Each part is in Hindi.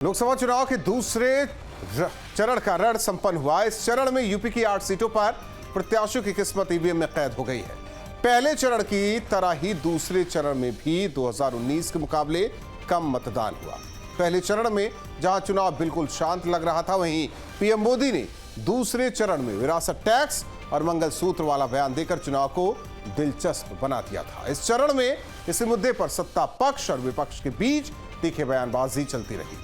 लोकसभा चुनाव के दूसरे चरण का रण संपन्न हुआ। इस चरण में यूपी की 8 सीटों पर प्रत्याशियों की किस्मत ईवीएम में कैद हो गई है। पहले चरण की तरह ही दूसरे चरण में भी 2019 के मुकाबले कम मतदान हुआ। पहले चरण में जहां चुनाव बिल्कुल शांत लग रहा था, वहीं पीएम मोदी ने दूसरे चरण में विरासत टैक्स और मंगलसूत्र वाला बयान देकर चुनाव को दिलचस्प बना दिया था। इस चरण में इसी मुद्दे पर सत्ता पक्ष और विपक्ष के बीच तीखे बयानबाजी चलती रही।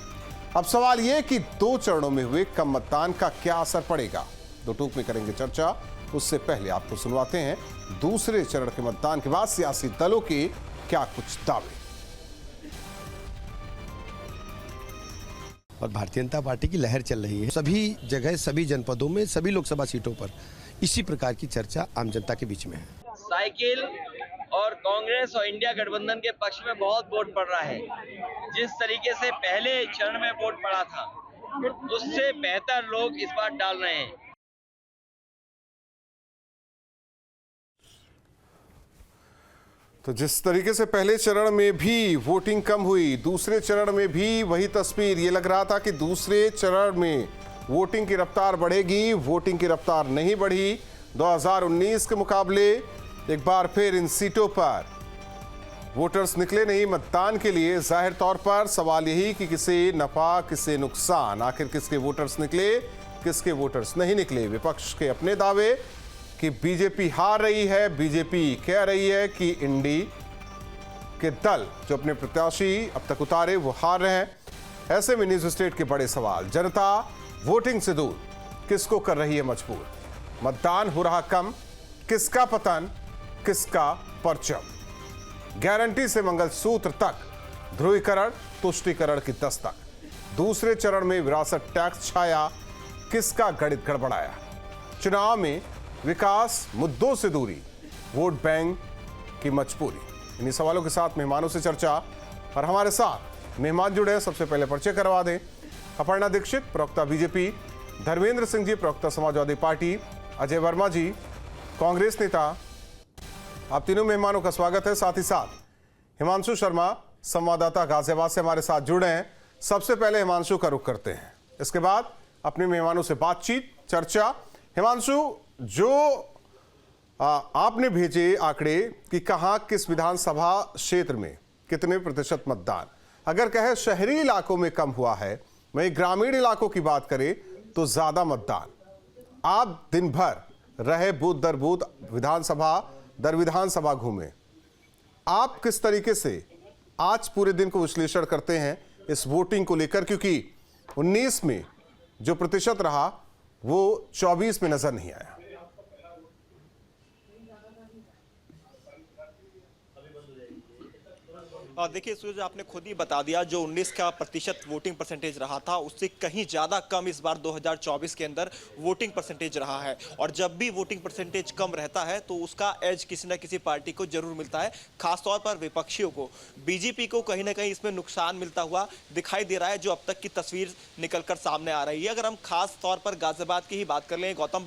अब सवाल यह कि दो चरणों में हुए कम मतदान का क्या असर पड़ेगा, दो टूक में करेंगे चर्चा। उससे पहले आपको सुनवाते हैं दूसरे चरण के मतदान के बाद सियासी दलों के क्या कुछ दावे। और भारतीय जनता पार्टी की लहर चल रही है सभी जगह, सभी जनपदों में, सभी लोकसभा सीटों पर इसी प्रकार की चर्चा आम जनता के बीच में है। साइकिल और कांग्रेस और इंडिया गठबंधन के पक्ष में बहुत वोट पड़ रहा है। जिस तरीके से पहले चरण में वोट पड़ा था, उससे बेहतर लोग इस बार डाल रहे हैं। तो जिस तरीके से पहले चरण में भी वोटिंग कम हुई, दूसरे चरण में भी वही तस्वीर। ये लग रहा था कि दूसरे चरण में वोटिंग की रफ्तार बढ़ेगी, वोटिंग की रफ्तार नहीं बढ़ी। 2019 के मुकाबले एक बार फिर इन सीटों पर वोटर्स निकले नहीं मतदान के लिए। जाहिर तौर पर सवाल यही कि किसे नफा किसे नुकसान, आखिर किसके वोटर्स निकले, किसके वोटर्स नहीं निकले। विपक्ष के अपने दावे कि बीजेपी हार रही है, बीजेपी कह रही है कि इंडी के दल जो अपने प्रत्याशी अब तक उतारे वो हार रहे हैं। ऐसे में न्यूज स्टेट के बड़े सवाल, जनता वोटिंग से दूर किसको कर रही है मजबूर, मतदान हो रहा कम, किसका पतन किसका परचम, गारंटी से मंगलसूत्र तक ध्रुवीकरण तुष्टीकरण की दस्तक, दूसरे चरण में विरासत टैक्स छाया, किसका गणित गड़बड़ाया, चुनाव में विकास मुद्दों से दूरी, वोट बैंक की मजबूरी। इन्हीं सवालों के साथ मेहमानों से चर्चा। और हमारे साथ मेहमान जुड़े हैं, सबसे पहले परिचय करवा दें। अपर्णा दीक्षित, प्रवक्ता बीजेपी, धर्मेंद्र सिंह जी, प्रवक्ता समाजवादी पार्टी, अजय वर्मा जी, कांग्रेस नेता। आप तीनों मेहमानों का स्वागत है। साथ ही साथ हिमांशु शर्मा, संवाददाता गाजियाबाद से हमारे साथ जुड़े हैं। सबसे पहले हिमांशु का रुख करते हैं, इसके बाद अपने मेहमानों से बातचीत चर्चा। हिमांशु, जो आपने भेजे आंकड़े कि कहां किस विधानसभा क्षेत्र में कितने प्रतिशत मतदान, अगर कहे शहरी इलाकों में कम हुआ है, वहीं ग्रामीण इलाकों की बात करें तो ज्यादा मतदान। आप दिन भर रहे, बूथ दर बूथ, विधानसभा दर विधानसभा घूमे, आप किस तरीके से आज पूरे दिन को विश्लेषण करते हैं इस वोटिंग को लेकर, क्योंकि 19 में जो प्रतिशत रहा वो 24 में नजर नहीं आया। देखिए सूरज, आपने खुद ही बता दिया, जो 19 का प्रतिशत वोटिंग परसेंटेज रहा था उससे कहीं ज़्यादा कम इस बार 2024 के अंदर वोटिंग परसेंटेज रहा है। और जब भी वोटिंग परसेंटेज कम रहता है तो उसका एज किसी न किसी पार्टी को जरूर मिलता है, खासतौर पर विपक्षियों को। बीजेपी को कहीं ना कहीं इसमें नुकसान मिलता हुआ दिखाई दे रहा है, जो अब तक की तस्वीर निकलकर सामने आ रही है। अगर हम खास तौर पर गाजियाबाद की ही बात कर लें, गौतम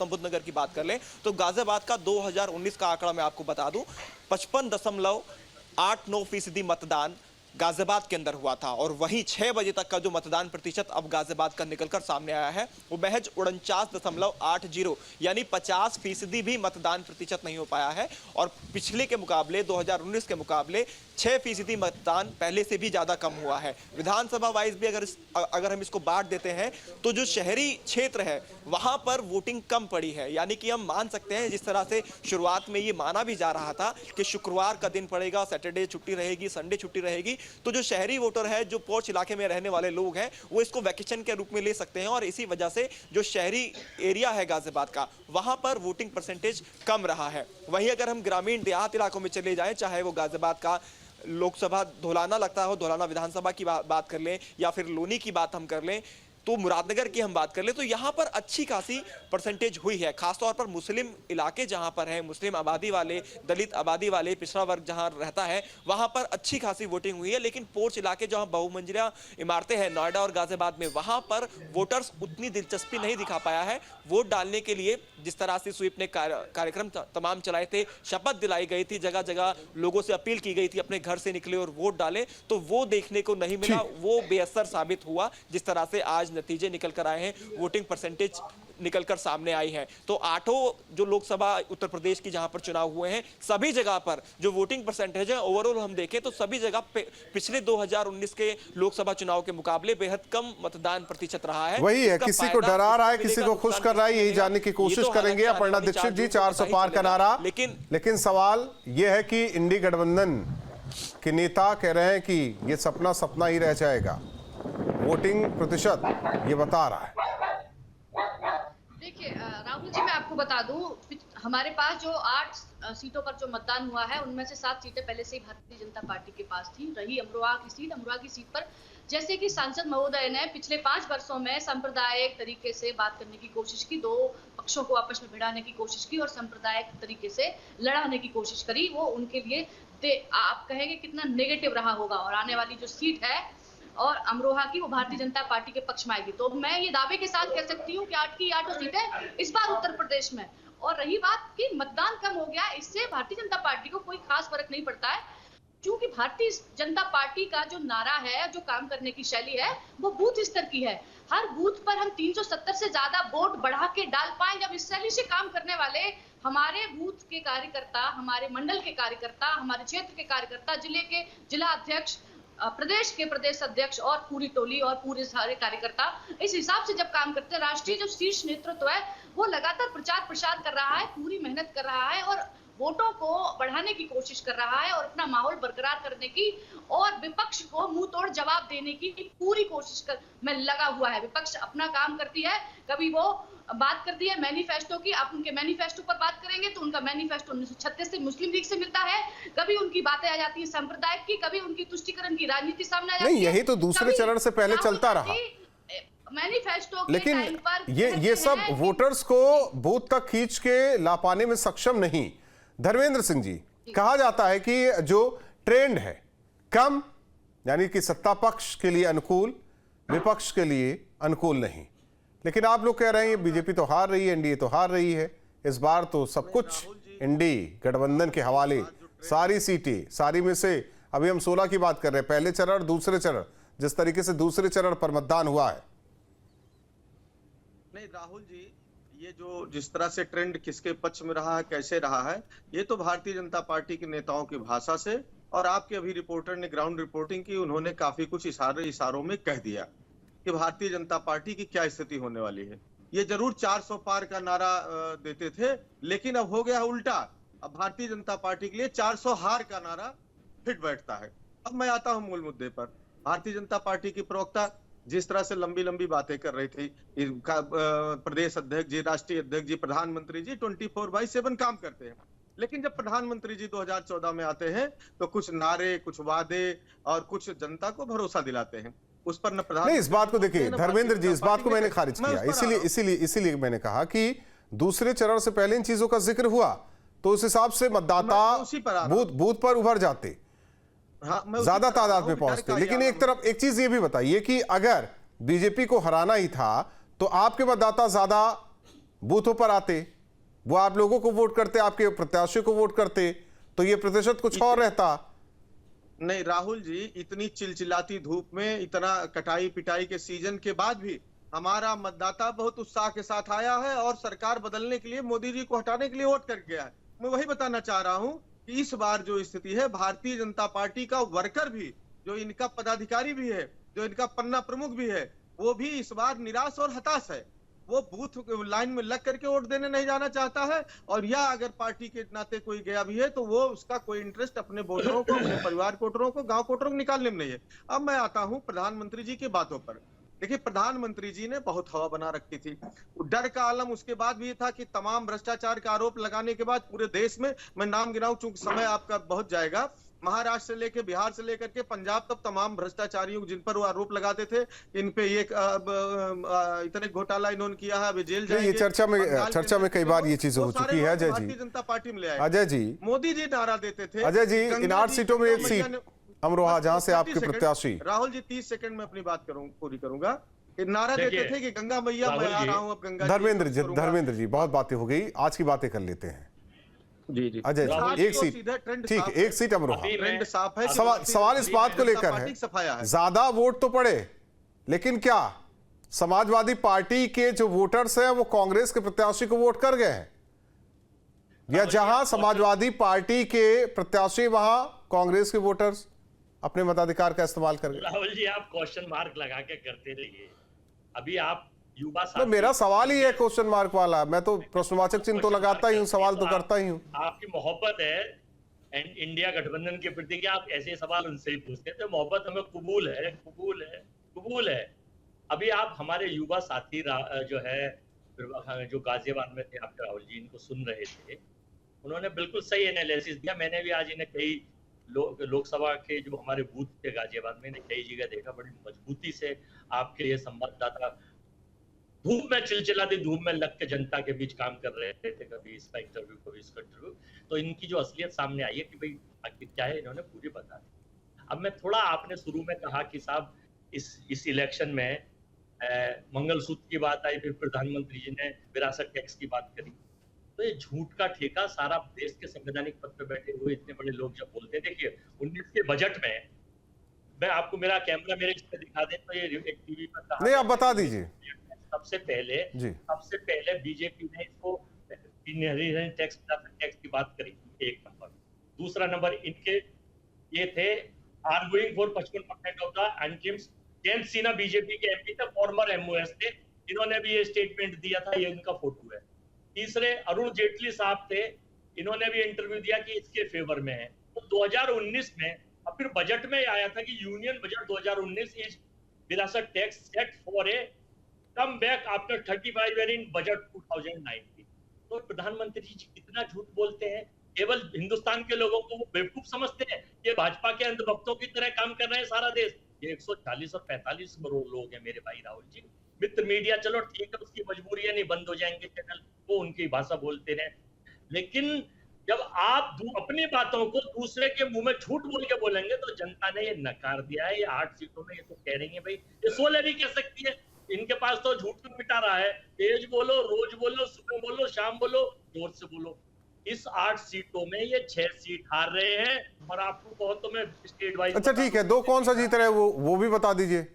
बुद्ध नगर की बात कर लें, तो गाजियाबाद का 2019 का आंकड़ा मैं आपको बता दूं, 55.89% मतदान गाजियाबाद के अंदर हुआ था। और वहीं 6 बजे तक का जो मतदान प्रतिशत अब गाजियाबाद का निकलकर सामने आया है वो महज 49.80 यानी 50% भी मतदान प्रतिशत नहीं हो पाया है। और पिछले के मुकाबले 2019 के मुकाबले 6% मतदान पहले से भी ज्यादा कम हुआ है। विधानसभा वाइज भी अगर हम इसको बांट देते हैं तो जो शहरी क्षेत्र है वहां पर वोटिंग कम पड़ी है। यानी कि हम मान सकते हैं, जिस तरह से शुरुआत में ये माना भी जा रहा था कि शुक्रवार का दिन पड़ेगा, सैटरडे छुट्टी रहेगी, संडे छुट्टी रहेगी, तो जो शहरी वोटर है, जो पोर्च इलाके में रहने वाले लोग हैं, वो इसको वैकेशन के रूप में ले सकते हैं। और इसी वजह से जो शहरी एरिया है गाजियाबाद का, वहां पर वोटिंग परसेंटेज कम रहा है। वहीं अगर हम ग्रामीण देहात इलाकों में चले जाएं, चाहे वो गाजियाबाद का लोकसभा धौलाना लगता हो, धौलाना विधानसभा की बात कर लें, या फिर लोनी की बात हम कर लें, तो मुरादनगर की हम बात कर ले तो यहाँ पर अच्छी खासी परसेंटेज हुई है, खासतौर पर मुस्लिम इलाके जहाँ पर है, मुस्लिम आबादी वाले, दलित आबादी वाले, पिछड़ा वर्ग जहाँ रहता है वहाँ पर अच्छी खासी वोटिंग हुई है। लेकिन पोर्च इलाके जहाँ बहुमंजिला इमारतें हैं नोएडा और गाजियाबाद में, वहाँ पर वोटर्स उतनी दिलचस्पी नहीं दिखा पाया है वोट डालने के लिए। जिस तरह से स्वीप ने कार्यक्रम तमाम चलाए थे, शपथ दिलाई गई थी, जगह जगह लोगों से अपील की गई थी अपने घर से निकले और वोट डालें, तो वो देखने को नहीं मिला, वो बेअसर साबित हुआ। जिस तरह से आज नतीजे निकल कर आए हैं, वोटिंग परसेंटेज निकलकर सामने आई है, तो 8 जो लोकसभा उत्तर प्रदेश की जहां पर चुनाव हुए हैं, सभी जगह पर जो वोटिंग परसेंटेज है ओवरऑल हम देखें तो सभी जगह पिछले 2019 के लोकसभा चुनाव के मुकाबले बेहद कम मतदान प्रतिशत रहा है। वही है, किसी को डरा रहा है, किसी को खुश कर रहा है, यही जानने की कोशिश करेंगे। अपर्णा दीक्षित जी, 400 पार का नारा, लेकिन सवाल यह है कि इंडी गठबंधन के नेता कह रहे हैं कि यह सपना सपना ही रह जाएगा। वोटिंग प्रतिशत ये बता रहा है। देखिए राहुल जी, मैं आपको बता दूं, हमारे पास जो 8 सीटों पर जो मतदान हुआ है उनमें से 7 सीटें पहले से ही भारतीय जनता पार्टी के पास थी। रही अमरोहा की सीट पर जैसे कि सांसद महोदय ने पिछले 5 वर्षों में सांप्रदायिक तरीके से बात करने की कोशिश की, 2 पक्षों को आपस में भिड़ाने की कोशिश की और सांप्रदायिक तरीके से लड़ाने की कोशिश करी। वो उनके लिए आप कहेंगे कितना नेगेटिव रहा होगा। और आने वाली जो सीट है और अमरोहा की, वो भारतीय जनता पार्टी के पक्ष में आएगी। तो मैं ये दावे के साथ कह सकती हूँ कि 8 की 8 सीटें इस बार उत्तर प्रदेश में। और रही बात कि मतदान कम हो गया, इससे भारतीय जनता पार्टी को कोई खास फर्क नहीं पड़ता है, क्योंकि भारतीय जनता पार्टी का जो नारा है, जो काम करने की शैली है, वो बूथ स्तर की है। हर बूथ पर हम 370 से ज्यादा वोट बढ़ा के डाल पाए। जब इस शैली से काम करने वाले हमारे बूथ के कार्यकर्ता, हमारे मंडल के कार्यकर्ता, हमारे क्षेत्र के कार्यकर्ता, जिले के जिला अध्यक्ष, प्रदेश के प्रदेश अध्यक्ष और पूरी टोली और पूरे सारे कार्यकर्ता इस हिसाब से जब काम करते हैं, राष्ट्रीय जो शीर्ष नेतृत्व है वो लगातार प्रचार प्रसार कर रहा है, पूरी मेहनत कर रहा है और वोटों को बढ़ाने की कोशिश कर रहा है और अपना माहौल बरकरार करने की और विपक्ष को मुंह तोड़ जवाब देने की पूरी कोशिश में लगा हुआ है। विपक्ष अपना काम करती है, कभी वो बात करती है मैनिफेस्टो की, आप उनके मैनिफेस्टो पर बात करेंगे तो उनका मैनिफेस्टो 1936 से मुस्लिम लीग से मिलता है। कभी उनकी बातें आ जाती है सांप्रदायिक की, कभी उनकी तुष्टीकरण की राजनीति सामने आ जाती है। नहीं, यही तो दूसरे चरण से पहले चलता रहा मैनिफेस्टो, लेकिन ये सब वोटर्स को बूथ तक खींच के ला पाने में सक्षम नहीं। धर्मेंद्र सिंह जी, कहा जाता है कि जो ट्रेंड है कम, यानी कि सत्ता पक्ष के लिए अनुकूल, विपक्ष के लिए अनुकूल नहीं, लेकिन आप लोग कह रहे हैं बीजेपी तो हार रही है, एनडीए तो हार रही है। इस बार तो सब कुछ एनडीए गठबंधन के हवाले, सारी सीटें, सारी में से अभी हम 16 की बात कर रहे हैं, पहले चरण दूसरे चरण, जिस तरीके से दूसरे चरण पर मतदान हुआ है। नहीं राहुल जी, ये जो जिस तरह से ट्रेंड किसके पक्ष में रहा है, कैसे रहा है, ये तो भारतीय जनता पार्टी के नेताओं की भाषा से, और आपके अभी रिपोर्टर ने ग्राउंड रिपोर्टिंग की, उन्होंने काफी कुछ इशारों में कह दिया कि भारतीय जनता पार्टी की क्या स्थिति होने वाली है। ये जरूर 400 पार का नारा देते थे, लेकिन अब हो गया उल्टा। अब भारतीय जनता पार्टी के लिए 400 हार का नारा फिट बैठता है। अब मैं आता हूं मूल मुद्दे पर। भारतीय जनता पार्टी की प्रवक्ता जिस तरह से लंबी लंबी बातें कर रही थी, प्रदेश अध्यक्ष जी, राष्ट्रीय अध्यक्ष जी, प्रधानमंत्री जी 24/7 काम करते हैं, लेकिन जब प्रधानमंत्री जी 2014 में आते हैं तो कुछ नारे, कुछ वादे और कुछ जनता को भरोसा दिलाते हैं। उस पर न प्रधान, नहीं, इस बात को देखिए धर्मेंद्र जी, इस बात को मैंने खारिज किया, इसीलिए मैंने कहा कि दूसरे चरण से पहले इन चीजों का जिक्र हुआ तो उस हिसाब से मतदाता बूथ पर उभर जाते, ज्यादा तादाद में पहुंचते। लेकिन एक चीज ये भी बताइए कि अगर बीजेपी को हराना ही था तो आपके मतदाता ज्यादा बूथों पर आते, वो आप लोगों को वोट करते, आपके प्रत्याशी को वोट करते, तो ये प्रतिशत कुछ और रहता। नहीं राहुल जी, इतनी चिलचिलाती धूप में, इतना कटाई पिटाई के सीजन के बाद भी हमारा मतदाता बहुत उत्साह के साथ आया है और सरकार बदलने के लिए, मोदी जी को हटाने के लिए वोट कर गया है। मैं वही बताना चाह रहा हूं कि इस बार जो स्थिति है, भारतीय जनता पार्टी का वर्कर भी, जो इनका पदाधिकारी भी है, जो इनका पन्ना प्रमुख भी है, वो भी इस बार निराश और हताश है। वो बूथ लाइन में लग करके वोट देने नहीं जाना चाहता है, और या अगर पार्टी के नाते कोई गया भी है तो वो उसका कोई इंटरेस्ट अपने वोटरों को, अपने परिवार के वोटरों को, गांव वोटरों को निकालने में नहीं है। अब मैं आता हूं प्रधानमंत्री जी की बातों पर। देखिए, प्रधानमंत्री जी ने बहुत हवा बना रखी थी, डर का आलम उसके बाद भी था कि तमाम भ्रष्टाचार का आरोप लगाने के बाद पूरे देश में, मैं नाम गिनाऊं चूंकि समय आपका बहुत जाएगा, महाराष्ट्र से लेकर बिहार से लेकर के पंजाब तक तमाम भ्रष्टाचारियों जिन पर वो आरोप लगाते थे, इन पे ये इतने घोटाला इन्होंने किया है, अभी जेल जाएंगे। ये चर्चा में कई बार ये चीजें हो चुकी है। अजय जी, भारतीय जनता पार्टी में ले आए। अजय जी, मोदी जी नारा देते थे। अजय जी, इन गंगा 8 जी, सीटों में एक गंगा सीट मैया ने- अमरोहा, जहां से 30 आपके सेकंड, प्रत्याशी। राहुल जी 30 सेकंड में अपनी बात पूरी करूंगा। कि नारा देते थे कि गंगा मैया मैं आ रहा हूं, अब गंगा धर्मेंद्र जी, बहुत बातें हो गई, आज की बातें कर लेते हैं। जी अजय जी, एक सीट, ठीक है, एक सीट अमरोहा। ट्रेंड साफ है। सवाल इस बात को लेकर है, सफाया है। ज्यादा वोट तो पड़े, लेकिन क्या समाजवादी पार्टी के जो वोटर्स हैं वो कांग्रेस के प्रत्याशी को वोट कर गए हैं, या जहां समाजवादी पार्टी के प्रत्याशी वहां कांग्रेस के वोटर्स अपने मताधिकार का इस्तेमाल कर गए? राहुल जी, आप क्वेश्चन मार्क लगा के करते रहिए। अभी आप युवा तो मेरा सवाल ही है क्वेश्चन मार्क वाला, मैं तो प्रश्नवाचक चिन्ह तो लगाता ही हूँ, सवाल तो करता ही हूँ। आपकी मोहब्बत है एंड इंडिया गठबंधन के प्रति कि आप ऐसे सवाल उनसे ही पूछते थे। मोहब्बत हमें कबूल है। अभी आप हमारे युवा साथी जो है, जो गाजियाबाद में थे, आप राहुल जी इनको सुन रहे थे, उन्होंने बिल्कुल सही एनालिसिस दिया। मैंने भी आज इन्हें कई लोकसभा के जो हमारे बूथ थे गाजियाबाद में, कई जगह देखा, बड़ी मजबूती से आपके ये संवाददाता धूप में चिलचिलाती धूप में लग के जनता के बीच काम कर रहे थे, कभी इसका इंटरव्यू कभी इसका इंटरव्यू। तो इनकी जो असलियत सामने आई है कि भाई आखिर क्या है, इन्होंने पूरी बता दी। अब मैं थोड़ा, आपने शुरू में कहा कि साहब इस इलेक्शन में मंगलसूत्र की बात आई, फिर प्रधानमंत्री जी ने विरासत टैक्स की बात करी, तो ये झूठ का ठेका सारा देश के संवैधानिक पद पे बैठे हुए इतने बड़े लोग जब बोलते हैं। देखिए 19 के बजट में, मैं आपको मेरा कैमरा मेरे इस पे दिखा दें तो ये एक टीवी पर कहा, नहीं आप बता दीजिए। सबसे पहले बीजेपी ने इसको टैक्स की बात करी, एक नंबर। दूसरा नंबर इनके ये थे आर्गुइंग फॉर 55% ऑफ द एंट्रीम्स। जेम्स सिन्हा बीजेपी के एमपी थे, फॉर्मर एमओएस थे, इन्होंने भी ये स्टेटमेंट दिया था, ये इनका फोटो है। तीसरे अरुण जेटली साहब थे, इन्होंने भी इंटरव्यू दिया कि इसके फेवर में है। तो 2019 में, अब फिर बजट में आया था कि यूनियन बजट 2019 इज विरासत tax set for a come back after 35 year in budget 2019। तो प्रधानमंत्री जी कितना झूठ बोलते हैं, केवल हिंदुस्तान के लोगों को वो बेवकूफ समझते हैं, ये भाजपा के अंधभक्तों की तरह काम कर रहे हैं सारा देश। ये 140 और 45 करोड़ लोग हैं मेरे भाई राहुल जी। मित्र मीडिया चलो ठीक है, उसकी मजबूरी है, नहीं बंद हो जाएंगे चैनल, वो उनकी भाषा बोलते रहे, लेकिन जब आप अपनी बातों को दूसरे के मुंह में झूठ बोल के बोलेंगे तो जनता ने ये नकार दिया है। ये 8 सीटों में ये तो कह रही है भाई, ये 16 भी कह सकती है, इनके पास तो झूठ में मिटा रहा है। तेज बोलो, रोज बोलो, सुबह बोलो, शाम बोलो, जोर से बोलो। इस 8 सीटों में ये 6 सीट हार रहे हैं, और आपको बहुत तो मैं स्टेट वाइज। अच्छा ठीक है, 2 कौन सा जीत रहे हैं वो भी बता दीजिए।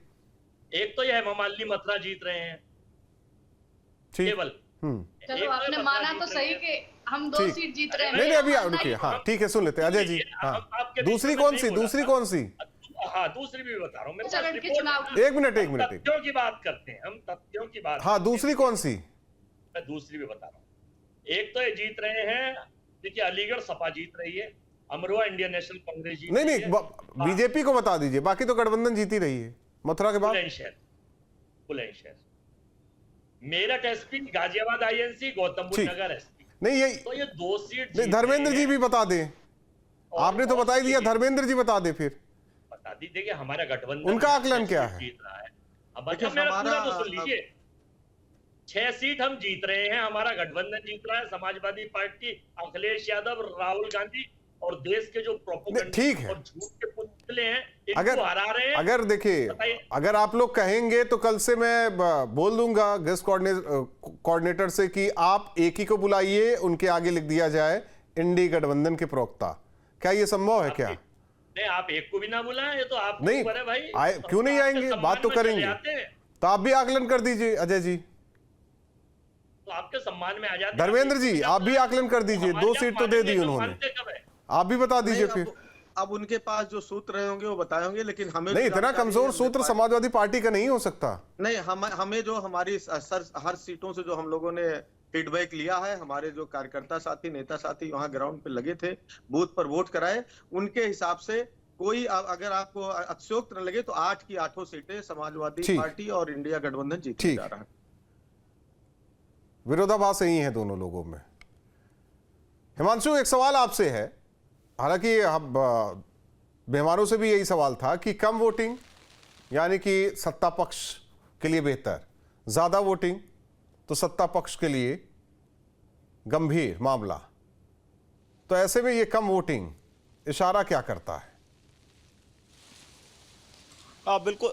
एक तो ये ममाली मथुरा जीत रहे हैं केवल। चलो आपने माना तो सही कि हम 2 सीट जीत रहे हैं। नहीं अभी रुकिए, हाँ ठीक है, सुन लेते हैं अजय जी। हाँ, दूसरी कौन सी? हाँ दूसरी भी बता रहा हूँ चरण के चुनाव। एक मिनट तथ्यों की बात करते हैं हम, तथ्यों की बात। हाँ दूसरी कौन सी? मैं दूसरी भी बता रहा हूँ। एक तो ये जीत रहे हैं, देखिए अलीगढ़ सपा जीत रही है, अमरोहा इंडियन नेशनल कांग्रेस जीत रही है। बीजेपी को बता दीजिए, बाकी तो गठबंधन जीती रही है। मथुरा के बाद बुलंदशहर, मेरठ एसपी, गाजियाबाद आईएनसी, गौतम बुद्ध नगर एसपी। नहीं ये तो ये 2 सीट नहीं, धर्मेंद्र जी भी बता दें, आपने तो बता ही दिया, धर्मेंद्र जी बता दे फिर। बता दी, देखिए हमारा गठबंधन उनका आकलन क्या है? जीत रहा है। अब अच्छा मेरा पूरा तो सुन लीजिए, 6 सीट हम जीत रहे हैं, हमारा गठबंधन जीत रहा है, समाजवादी पार्टी, अखिलेश यादव, राहुल गांधी और देश के जो प्रोपेगेंडा ठीक है और झूठ के पुतले हैं, इनको हरा रहे हैं। अगर देखिए, अगर आप लोग कहेंगे तो कल से मैं बोल दूंगा गेस्ट कोऑर्डिनेटर से कि आप एक ही को बुलाइए, उनके आगे लिख दिया जाए इंडी गठबंधन के प्रवक्ता। क्या ये संभव है क्या? नहीं, आप एक को भी ना बुलाएं, ये तो आप नहीं भाई क्यों नहीं आएंगे, बात तो करेंगे, तो आप भी आकलन कर दीजिए अजय जी। तो आपके सम्मान में आ जाते। धर्मेंद्र जी आप भी आकलन कर दीजिए, 2 सीट तो दे दी उन्होंने, आप भी बता दीजिए फिर। अब उनके पास जो सूत्र रहे होंगे वो बताए होंगे, लेकिन हमें नहीं, इतना कमजोर सूत्र समाजवादी पार्टी का नहीं हो सकता। नहीं, हमें जो हमारी हर सीटों से जो हम लोगों ने फीडबैक लिया है, हमारे जो कार्यकर्ता साथी, नेता साथी वहां ग्राउंड पे लगे थे, बूथ पर वोट कराए, उनके हिसाब से कोई अगर आपको अतिशयोक्त न लगे तो 8 की 8 सीटें समाजवादी पार्टी और इंडिया गठबंधन जीतने जा रहा है। विरोधाभास यही है दोनों लोगों में। हिमांशु, एक सवाल आपसे है, हालांकि मेहमानों से भी यही सवाल था कि कम वोटिंग यानी कि सत्ता पक्ष के लिए बेहतर, ज्यादा वोटिंग तो सत्ता पक्ष के लिए गंभीर मामला। तो ऐसे में ये कम वोटिंग इशारा क्या करता है? बिल्कुल,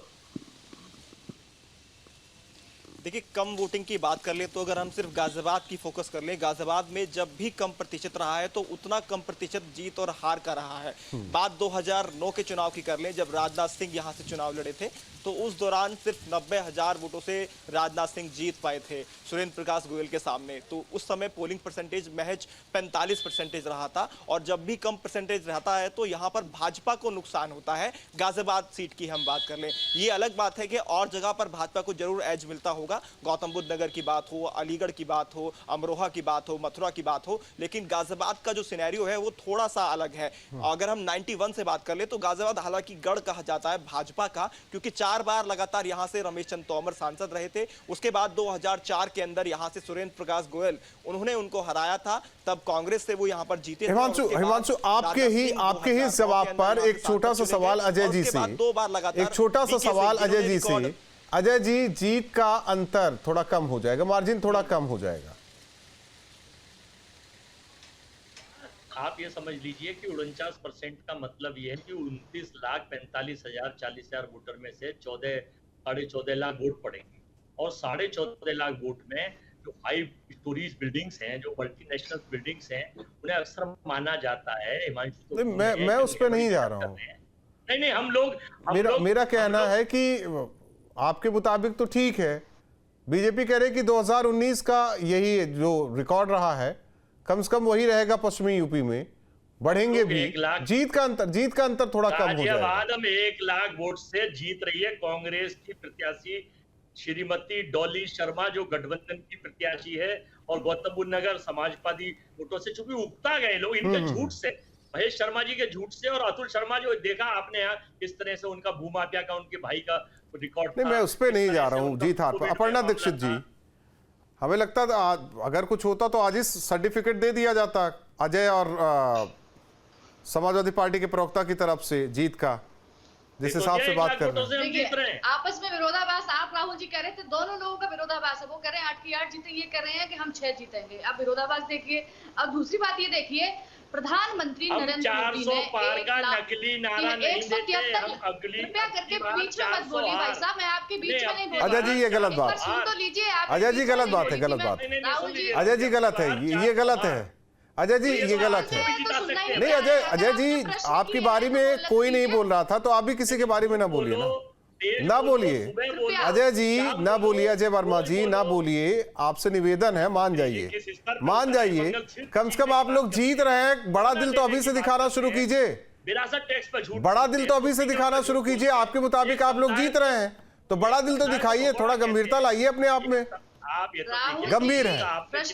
देखिए कम वोटिंग की बात कर ले तो अगर हम सिर्फ गाजियाबाद की फोकस कर लें, गाजियाबाद में जब भी कम प्रतिशत रहा है तो उतना कम प्रतिशत जीत और हार का रहा है। बात 2009 के चुनाव की कर लें, जब राजनाथ सिंह यहां से चुनाव लड़े थे तो उस दौरान सिर्फ 90,000 वोटों से राजनाथ सिंह जीत पाए थे सुरेंद्र प्रकाश गोयल के सामने। तो उस समय पोलिंग परसेंटेज महज 45% रहा था। और जब भी कम परसेंटेज रहता है तो यहाँ पर भाजपा को नुकसान होता है। गाजियाबाद सीट की हम बात कर लें, ये अलग बात है कि और जगह पर भाजपा को जरूर एज मिलता होगा, गौतम बुद्ध नगर की बात हो, अलीगढ़ की बात हो, अमरोहा की बात हो, मथुरा की बात हो, लेकिन गाजियाबाद का जो सिनेरियो है वो थोड़ा सा अलग है। अगर हम 91 से बात कर ले तो गाजियाबाद हालांकि गढ़ कहा जाता है भाजपा का, क्योंकि 4 बार लगातार यहां से रमेश चंद्र तोमर सांसद रहे थे। उसके बाद 2004 के अंदर यहां से सुरेंद्र प्रकाश गोयल उन्होंने उनको हराया था, तब कांग्रेस से वो यहां पर जीते। हिमांशु, आपके ही जवाब पर एक छोटा सा सवाल अजय जी से, 2 बार लगातार एक छोटा सा सवाल अजय जी से। अजय जी, जीत का अंतर थोड़ा कम हो जाएगा, मार्जिन थोड़ा कम हो जाएगा। आप ये समझ लीजिए कि 49% का मतलब ये है कि 29,45,000 40,000 वोटर में से 14.5 लाख वोट पड़ेंगे। और 14.5 लाख वोट में जो 5 स्टोरीज बिल्डिंग्स हैं, जो मल्टीनेशनल बिल्डिंग्स हैं, उन्हें अक्सर माना जाता है। हिमांशु, मैं उस पर नहीं जा रहा हूँ। नहीं, हम लोग मेरा कहना है कि आपके मुताबिक तो ठीक है, बीजेपी कह रही कि 2019 का यही जो रिकॉर्ड रहा है कम से कम वही रहेगा पश्चिमी यूपी में, बढ़ेंगे भी, जीत का अंतर थोड़ा कम हो जाएगा। हम 1 लाख वोट से जीत रही है कांग्रेस की प्रत्याशी श्रीमती डॉली शर्मा, जो गठबंधन की प्रत्याशी है, और गौतम बुद्ध नगर समाजवादी वोटों से, चूंकि उगता गए लोग इनके झूठ से, महेश शर्मा जी के झूठ से, और अतुल शर्मा जो देखा आपने यहाँ किस तरह से उनका भूमाफिया का, उनके भाई का रिकॉर्ड। नहीं, मैं उस पर नहीं जा रहा हूँ जीत हार पर। अपर्णा दीक्षित जी, हमें लगता था अगर कुछ होता तो आज ही सर्टिफिकेट दे दिया जाता अजय और समाजवादी पार्टी के प्रवक्ता की तरफ से जीत का, जिस हिसाब से बात कर रहे हैं। आपस में विरोधाभास, आप राहुल जी कह रहे थे, दोनों लोगों का विरोधाभास है। वो कह रहे हैं 8 की 8 जीते, ये कह रहे हैं कि हम 6 जीतेंगे। आप विरोधाभास देखिए। अब दूसरी बात ये देखिए, प्रधानमंत्री नरेंद्र मोदी ने पार का नकली नारा नहीं देते, हम अगली कृपया करके बीच में मत बोलिए भाई साहब, मैं आपके बीच में नहीं बोल रहा। अजय जी, ये गलत बात, सुन तो लीजिए आप। अजय जी गलत बात है, गलत बात, अजय जी गलत है, ये गलत है अजय जी, ये गलत है। नहीं अजय जी, आपकी बारी में कोई नहीं बोल रहा था, तो आप भी किसी के बारे में ना बोलिए ना बोलिए अजय जी, ना बोलिए अजय वर्मा जी, ना बोलिए। आपसे निवेदन है, मान जाइए, कम से कम आप लोग जीत रहे हैं। बड़ा दिल तो अभी से दिखाना शुरू कीजिए, बड़ा दिल तो अभी से दिखाना शुरू कीजिए। आपके मुताबिक आप लोग जीत रहे हैं तो बड़ा दिल तो दिखाइए, थोड़ा गंभीरता लाइए अपने आप में। गंभीर है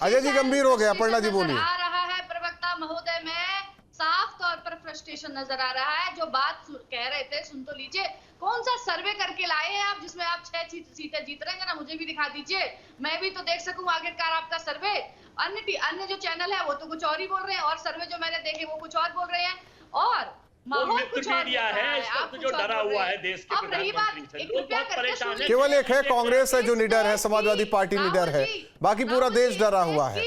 अजय जी, गंभीर हो गया। अपर्णा जी बोलिए। आ रहा है प्रवक्ता महोदय में साफ तौर पर फ्रस्ट्रेशन नजर आ रहा है। जो बात कह रहे थे सुन तो लीजिए। कौन सा सर्वे करके लाए हैं आप जिसमें आप 6 सीटें जीत रहे हैं? ना मुझे भी दिखा दीजिए, मैं भी तो देख सकूं आखिरकार आपका सर्वे। अन्य जो चैनल है वो तो कुछ और ही बोल रहे हैं, और सर्वे जो मैंने देखे वो कुछ और बोल रहे हैं, और माहौल कुछ और है। आप जो डरा हुआ है देश के प्रधानमंत्री, कृपया करके केवल एक है कांग्रेस है जो निडर है, समाजवादी पार्टी निडर है, बाकी पूरा देश डरा हुआ है।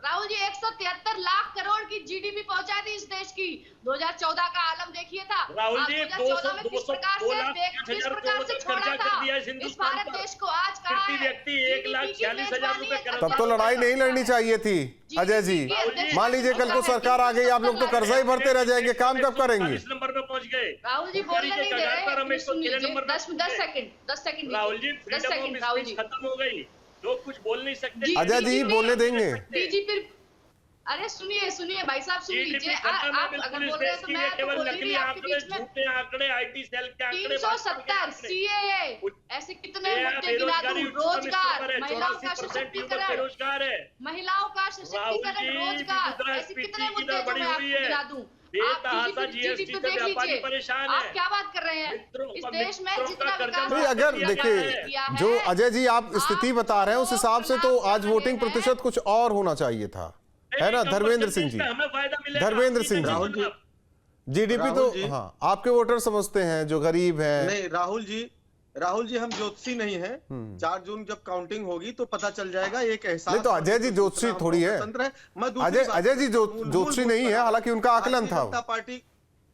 राहुल जी 173 लाख करोड़ की जीडीपी पहुंचा दी इस देश की। 2014 का आलम देखिए था राहुल जी, 2014 में किस प्रकार से छोड़ा था इस भारत देश को। आज कहा है व्यक्ति 1,46,000 रुपए। तब तो लड़ाई नहीं लड़नी चाहिए थी अजय जी। मान लीजिए कल को सरकार आ गई, आप लोग तो कर्जा ही भरते रह जाएंगे, काम कब करेंगे? नंबर पे पहुंच गए राहुल जी, बोलने नहीं दे रहे। 10 second Rahul ji, freedom of speech खत्म हो गई, लोग कुछ बोल नहीं सकते। अजय जी बोलने देंगे? डीजीपी, अरे सुनिए भाई साहब, सुन लीजिए। आप अगर बोल रहे हैं तो मैं केवल नकली आंकड़े, झूठे आंकड़े, आईटी सेल के आंकड़े, 370 सीएए, ऐसे कितने मुद्दे गिना दूं? रोजगार, महिलाओं का सशक्तिकरण, महिलाओं का सशक्तिकरण, रोजगार, ऐसे कितने मुद्दे जो मैं आपको गिना दूं? आप जीडीपी पे देख लीजिए, आप क्या बात कर रहे हैं? इस देश में जितना विकास, अगर देखिए जो अजय जी आप स्थिति बता रहे हैं उस हिसाब से तो आज वोटिंग प्रतिशत कुछ और होना चाहिए था, है ना? धर्मेंद्र सिंह जी, धर्मेंद्र सिंह जी, जीडीपी तो हाँ आपके वोटर समझते हैं जो गरीब हैं। नहीं राहुल जी हम ज्योतिषी नहीं है। 4 जून जब काउंटिंग होगी तो पता चल जाएगा। एक एहसास नहीं तो अजय जी ज्योतिषी थोड़ी है। अजय जी ज्योतिषी नहीं है, हालांकि उनका आकलन था।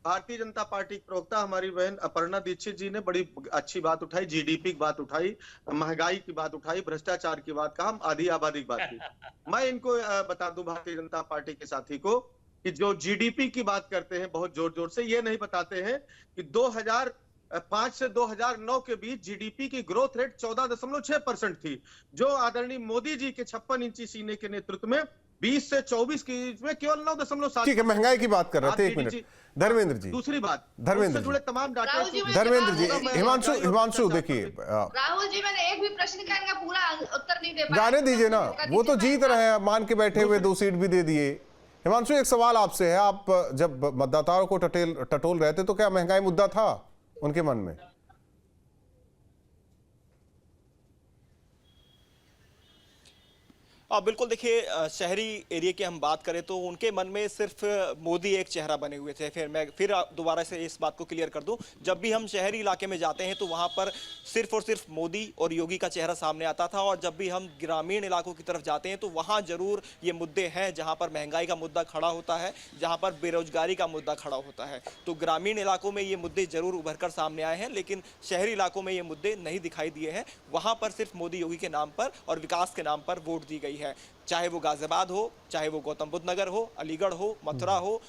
भारतीय जनता पार्टी की प्रवक्ता हमारी बहन अपर्णा दीक्षित जी ने बड़ी अच्छी बात उठाई, जीडीपी की बात उठाई, महंगाई की बात उठाई, भ्रष्टाचार की बात कहा, आधी आबादी की बात की। मैं इनको बता दूं भारतीय जनता पार्टी के साथी को कि जो जीडीपी की बात करते हैं बहुत जोर जोर से, ये नहीं बताते हैं कि 2005 से 2009 के बीच जीडीपी की ग्रोथ रेट 14.6% थी, जो आदरणीय मोदी जी के 56 इंची सीने के नेतृत्व में 20 से 24 की में केवल 9.7। ठीक है, महंगाई की बात कर रहे थे। एक मिनट धर्मेंद्र जी। दूसरी बात, धर्मेंद्र जुड़े तमाम डाटा। धर्मेंद्र जी, हिमांशु देखिए, राहुल जी मैंने एक भी प्रश्न का इनका पूरा उत्तर नहीं दे पाया। जाने दीजिए ना, वो तो जीत रहे हैं, मान के बैठे हुए 2 सीट भी दे दिए। हिमांशु एक सवाल आपसे है, आप जब मतदाताओं को टटोल रहे थे तो क्या महंगाई मुद्दा था उनके मन में? बिल्कुल देखिए, शहरी एरिया की हम बात करें तो उनके मन में सिर्फ मोदी एक चेहरा बने हुए थे। फिर दोबारा से इस बात को क्लियर कर दूं, जब भी हम शहरी इलाके में जाते हैं तो वहां पर सिर्फ और सिर्फ मोदी और योगी का चेहरा सामने आता था, और जब भी हम ग्रामीण इलाकों की तरफ जाते हैं तो वहां जरूर ये मुद्दे हैं जहां पर महंगाई का मुद्दा खड़ा होता है, जहां पर बेरोजगारी का मुद्दा खड़ा होता है। तो ग्रामीण इलाकों में ये मुद्दे जरूर उभर कर सामने आए हैं, लेकिन शहरी इलाकों में ये मुद्दे नहीं दिखाई दिए हैं। वहां पर सिर्फ मोदी योगी के नाम पर और विकास के नाम पर वोट दी गई है, चाहे वो गाजियाबाद हो, चाहे वो गौतम बुद्ध नगर हो, अलीगढ़ हो, मथुरा हो,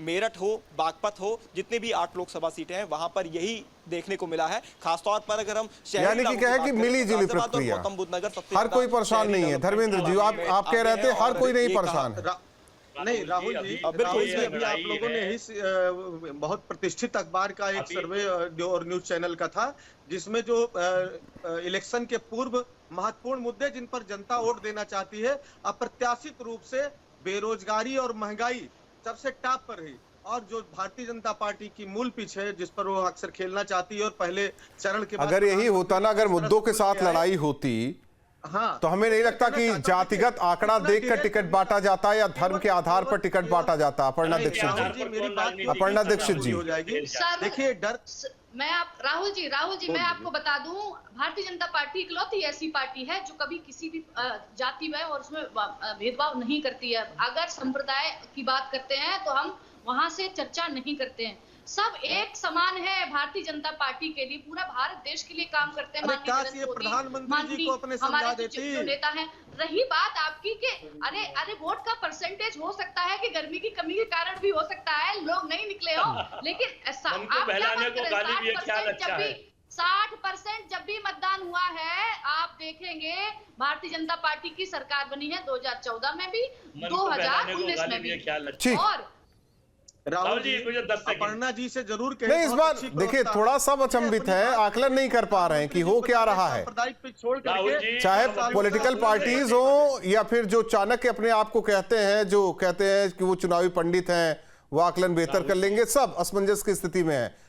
मेरठ हो, बागपत हो, जितनी भी 8 लोकसभा सीटें हैं वहां पर यही देखने को मिला है। खासतौर पर अगर हम यानी कि क्या है कि मिली जुली प्रक्रिया, हर कोई परेशान नहीं है। धर्मेंद्र जी, आप कह रहे थे हर कोई नहीं परेशान है। नहीं राहुल जी अभी आप लोगों ने ही बहुत प्रतिष्ठित अखबार का एक सर्वे और न्यूज चैनल का था, जिसमें जो इलेक्शन के पूर्व महत्वपूर्ण मुद्दे जिन पर जनता वोट देना चाहती है, अप्रत्याशित रूप से बेरोजगारी और महंगाई सबसे टॉप पर रही। और जो भारतीय जनता पार्टी की मूल पिच है जिस पर वो अक्सर खेलना चाहती है, और पहले चरण के बाद अगर यही होता ना, अगर मुद्दों के साथ लड़ाई होती, हाँ, तो हमें नहीं लगता कि जातिगत आंकड़ा देखकर टिकट बांटा जाता या धर्म के आधार पर टिकट बांटा जाता। अपर्णा दीक्षित जी हो जाएगी। देखिए डर, राहुल जी मैं आपको बता दूं, भारतीय जनता पार्टी इकलौती ऐसी पार्टी है जो कभी किसी भी जाति में और उसमें भेदभाव नहीं करती है। अगर संप्रदाय की बात करते हैं तो हम वहां से चर्चा नहीं करते हैं। सब एक समान है भारतीय जनता पार्टी के लिए, पूरा भारत देश के लिए काम करते हैं। प्रधानमंत्री जी को अपने समझा देती जो नेता है। रही बात आपकी कि अरे वोट का परसेंटेज हो सकता है कि गर्मी की कमी के कारण भी हो सकता है, लोग नहीं निकले हो, लेकिन आप क्या 60% जब भी मतदान हुआ है, आप देखेंगे भारतीय जनता पार्टी की सरकार बनी है 2014 में भी, 2019 में भी। और राहुल जी अपर्णा जी से जरूर कहें, नहीं इस बार देखिए थोड़ा सा अचंभित है, आकलन नहीं कर पा रहे हैं कि हो क्या रहा है। चाहे पॉलिटिकल पार्टीज हो या फिर जो चाणक्य अपने आप को कहते हैं कि वो चुनावी पंडित हैं, वो आकलन बेहतर कर लेंगे, सब असमंजस की स्थिति में है।